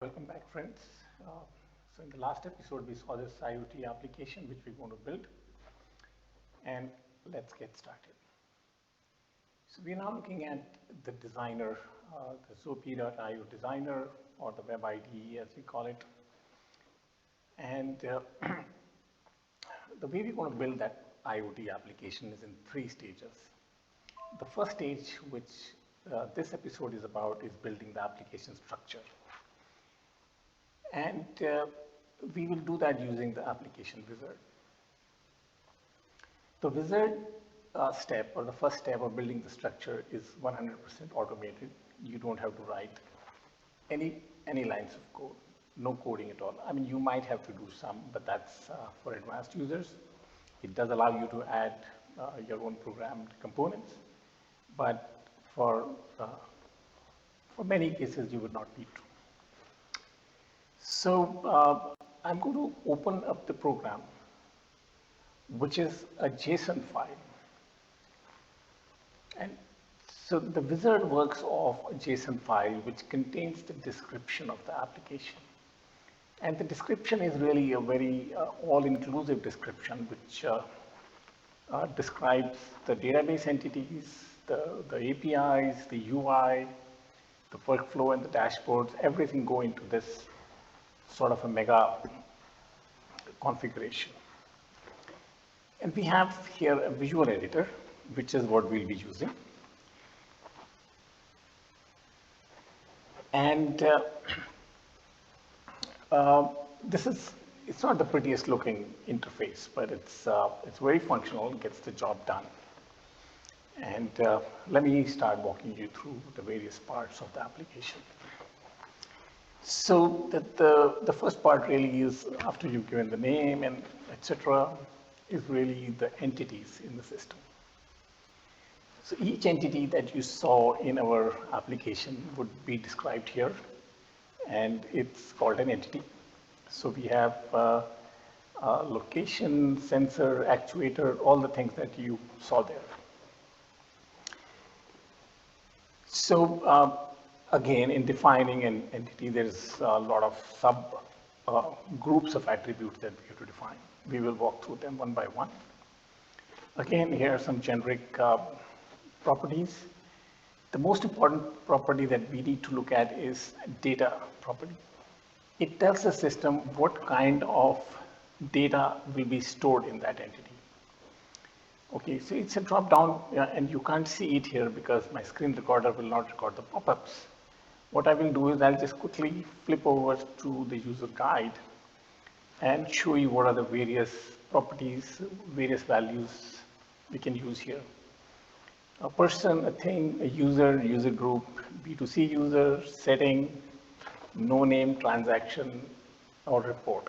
Welcome back, friends. So in the last episode, we saw this IoT application which we're going to build, and let's get started. So we're now looking at the designer, the ZOAPIIO designer, or the web IDE as we call it. And the way we're going to build that IoT application is in 3 stages. The first stage, which this episode is about, is building the application structure. And we will do that using the application wizard. The wizard step, or the first step of building the structure, is 100% automated. You don't have to write any lines of code, no coding at all. I mean, you might have to do some, but that's for advanced users. It does allow you to add your own programmed components, but for many cases, you would not need to. So I'm going to open up the program, which is a JSON file. And so the wizard works off a JSON file which contains the description of the application. And the description is really a very all-inclusive description which describes the database entities, the APIs, the UI, the workflow and the dashboards. Everything go into this sort of a mega configuration. And we have here a visual editor, which is what we'll be using. And it's not the prettiest looking interface, but it's very functional, gets the job done. And let me start walking you through the various parts of the application. So the first part really is, after you've given the name and etc., is really the entities in the system. So each entity that you saw in our application would be described here, and it's called an entity. So we have location, sensor, actuator, all the things that you saw there. So again, in defining an entity, there's a lot of sub groups of attributes that we have to define. We will walk through them one by one. Again, here are some generic properties. The most important property that we need to look at is data property. It tells the system what kind of data will be stored in that entity. Okay, so it's a drop down, and you can't see it here because my screen recorder will not record the pop-ups. What I will do is I'll just quickly flip over to the user guide and show you what are the various properties, various values we can use here. A person, a thing, a user, user group, B2C user, setting, no name, transaction, or report.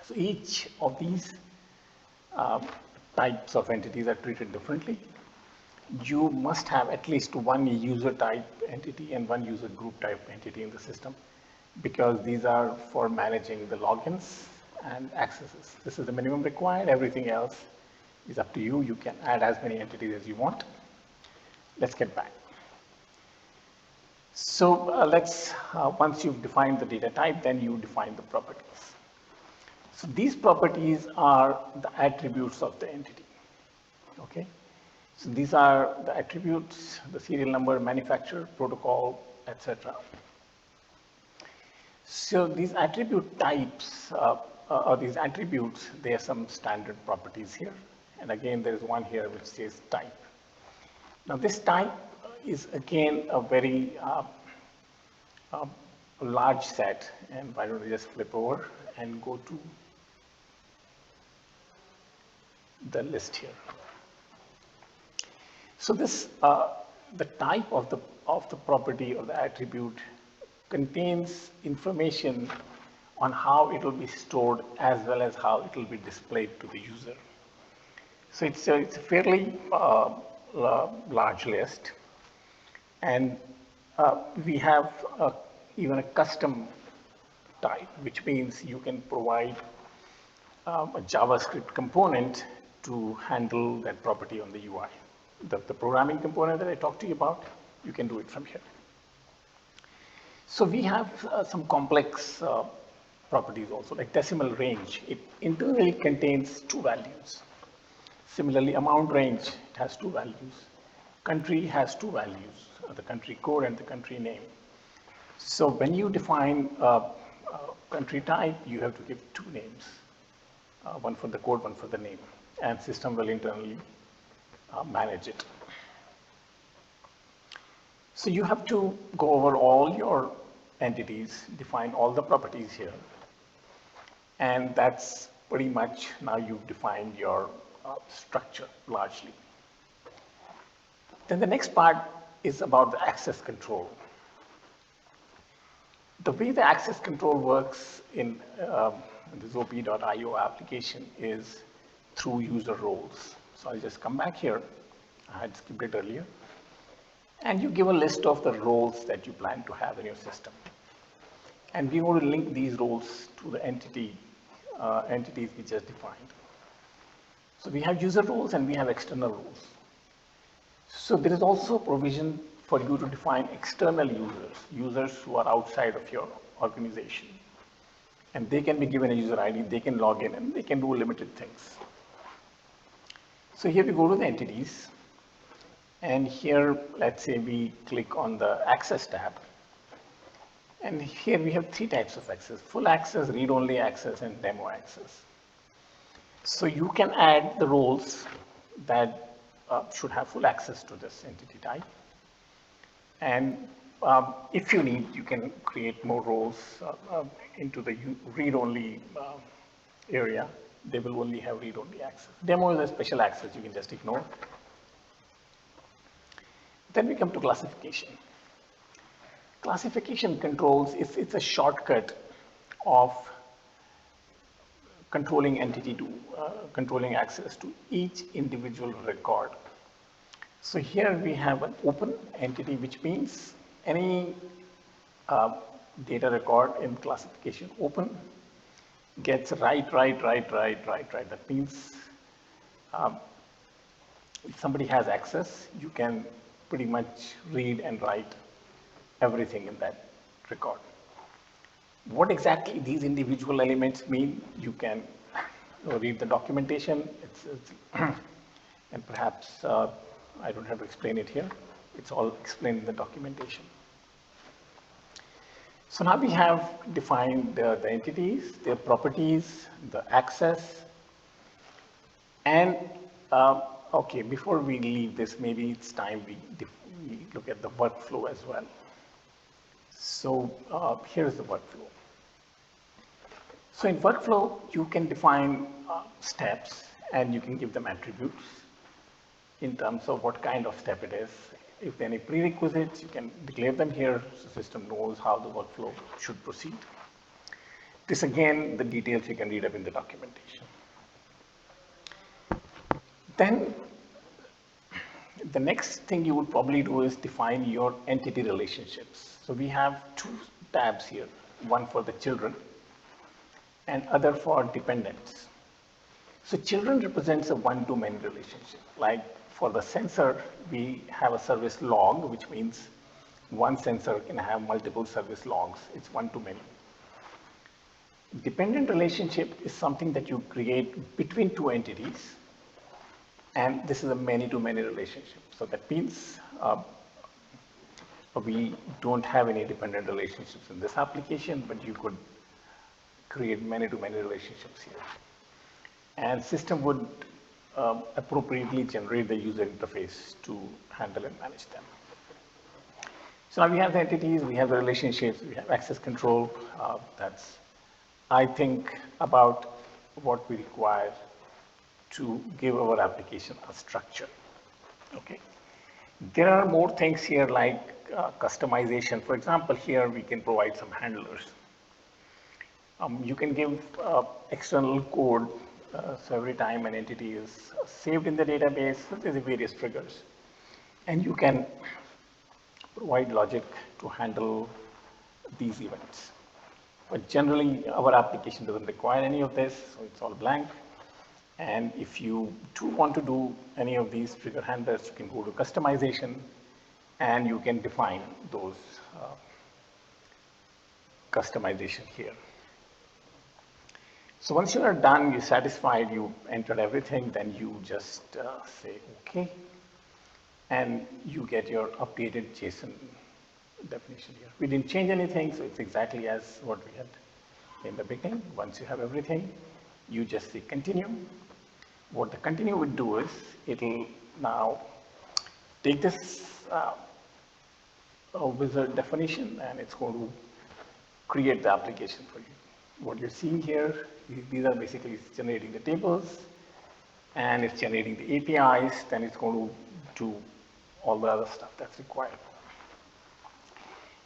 So each of these types of entities are treated differently. You must have at least one user type entity and one user group type entity in the system, because these are for managing the logins and accesses. This is the minimum required. Everything else is up to you. You can add as many entities as you want. Let's get back. So once you've defined the data type, then you define the properties. So these properties are the attributes of the entity. Okay. So these are the attributes, the serial number, manufacturer, protocol, etc. So these attribute types, or these attributes, there are some standard properties here. And again, there is one here which says type. Now this type is again a very large set. And why don't we just flip over and go to the list here. So this, the type of the property or the attribute contains information on how it will be stored as well as how it will be displayed to the user. So it's a fairly large list, and we have even a custom type, which means you can provide a JavaScript component to handle that property on the UI. The programming component that I talked to you about, you can do it from here. So we have some complex properties also, like decimal range. It internally contains two values. Similarly, amount range, it has two values. Country has two values, the country code and the country name. So when you define country type, you have to give two names, one for the code, one for the name, and system will internally manage it. So you have to go over all your entities, define all the properties here, and that's pretty much now you've defined your structure largely. Then the next part is about the access control. The way the access control works in the ZOAPIIO application is through user roles. So I'll just come back here. I had skipped it earlier. And you give a list of the roles that you plan to have in your system. And we want to link these roles to the entities we just defined. So we have user roles and we have external roles. So there is also a provision for you to define external users who are outside of your organization. And they can be given a user ID, they can log in, and they can do limited things. So here we go to the entities. And here, let's say we click on the access tab. And here we have three types of access: full access, read-only access, and demo access. So you can add the roles that should have full access to this entity type. And if you need, you can create more roles into the read-only area. They will only have read-only access. Demo is a special access, you can just ignore. Then we come to classification. Classification controls, it's a shortcut of controlling entity to, controlling access to each individual record. So here we have an open entity, which means any data record in classification open gets write. That means if somebody has access, you can pretty much read and write everything in that record. What exactly these individual elements mean, you can read the documentation. And perhaps I don't have to explain it here. It's all explained in the documentation. So now we have defined the entities, their properties, the access, and okay, before we leave this, maybe it's time we look at the workflow as well. So here's the workflow. So in workflow, you can define steps and you can give them attributes in terms of what kind of step it is. If there are any prerequisites, you can declare them here so the system knows how the workflow should proceed. This again, the details you can read up in the documentation. Then the next thing you would probably do is define your entity relationships. So we have two tabs here, one for the children and other for dependents. So children represents a one-to-many relationship. Like for the sensor, we have a service log, which means one sensor can have multiple service logs. It's one-to-many. Dependent relationship is something that you create between two entities, and this is a many-to-many relationship. So that means we don't have any dependent relationships in this application, but you could create many-to-many relationships here. And system would appropriately generate the user interface to handle and manage them. So now we have the entities, we have the relationships, we have access control. That's, I think, about what we require to give our application a structure. Okay. There are more things here like customization. For example, here we can provide some handlers. You can give external code. So every time an entity is saved in the database, there's various triggers. And you can provide logic to handle these events. But generally, our application doesn't require any of this, so it's all blank. And if you do want to do any of these trigger handlers, you can go to customization and you can define those customization here. So once you are done, you're satisfied, you entered everything, then you just say OK, and you get your updated JSON definition here. We didn't change anything, so it's exactly as what we had in the beginning. Once you have everything, you just say continue. What the continue would do is, it'll now take this wizard definition and it's going to create the application for you. What you're seeing here, these are basically generating the tables and it's generating the APIs, then it's going to do all the other stuff that's required.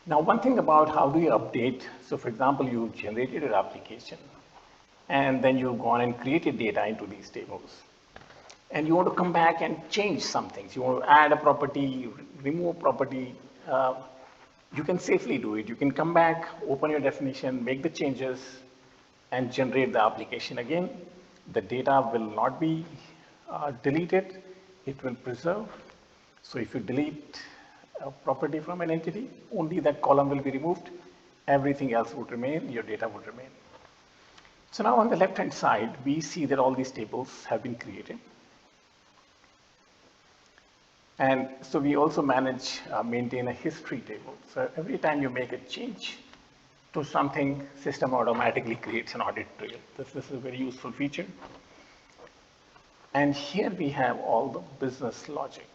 Now, one thing about how do you update, so for example, you generated your application and then you've gone and created data into these tables. And you want to come back and change some things. You want to add a property, remove a property, you can safely do it. You can come back, open your definition, make the changes, and generate the application again. The data will not be deleted, it will preserve. So if you delete a property from an entity, only that column will be removed, everything else would remain, your data would remain. So now on the left-hand side, we see that all these tables have been created. And so we also maintain a history table. So every time you make a change to something, system automatically creates an audit trail. This is a very useful feature. And here we have all the business logic.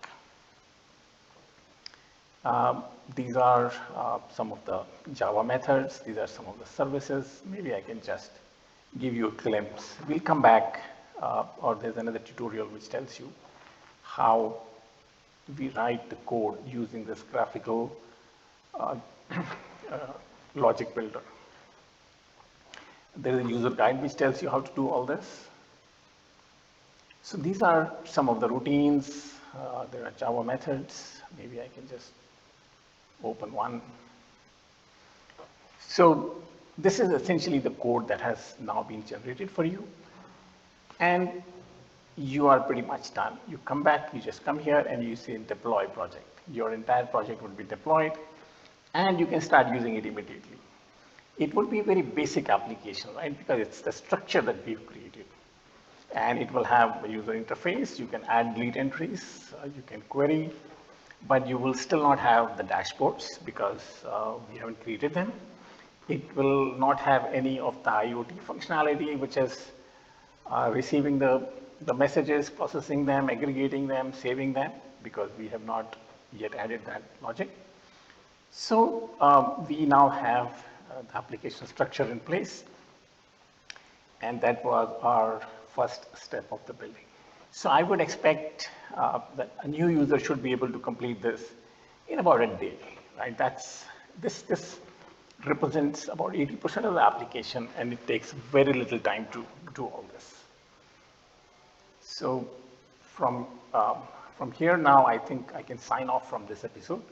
These are some of the Java methods. These are some of the services. Maybe I can just give you a glimpse. We'll come back, or there's another tutorial which tells you how we write the code using this graphical logic builder. There is a user guide which tells you how to do all this. So these are some of the routines. There are Java methods. Maybe I can just open one. So this is essentially the code that has now been generated for you. And you are pretty much done. You come back, you just come here and you say deploy project. Your entire project would be deployed and you can start using it immediately. It would be a very basic application, right? Because it's the structure that we've created. And it will have a user interface. You can add delete entries, you can query, but you will still not have the dashboards because we haven't created them. It will not have any of the IoT functionality, which is receiving the messages, processing them, aggregating them, saving them, because we have not yet added that logic. So we now have the application structure in place, and that was our first step of the building. So I would expect that a new user should be able to complete this in about a day, right? This represents about 80% of the application, and it takes very little time to do all this. So from here now, I think I can sign off from this episode.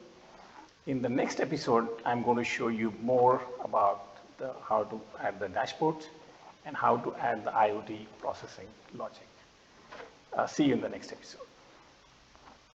In the next episode, I'm going to show you more about how to add the dashboards and how to add the IoT processing logic. See you in the next episode.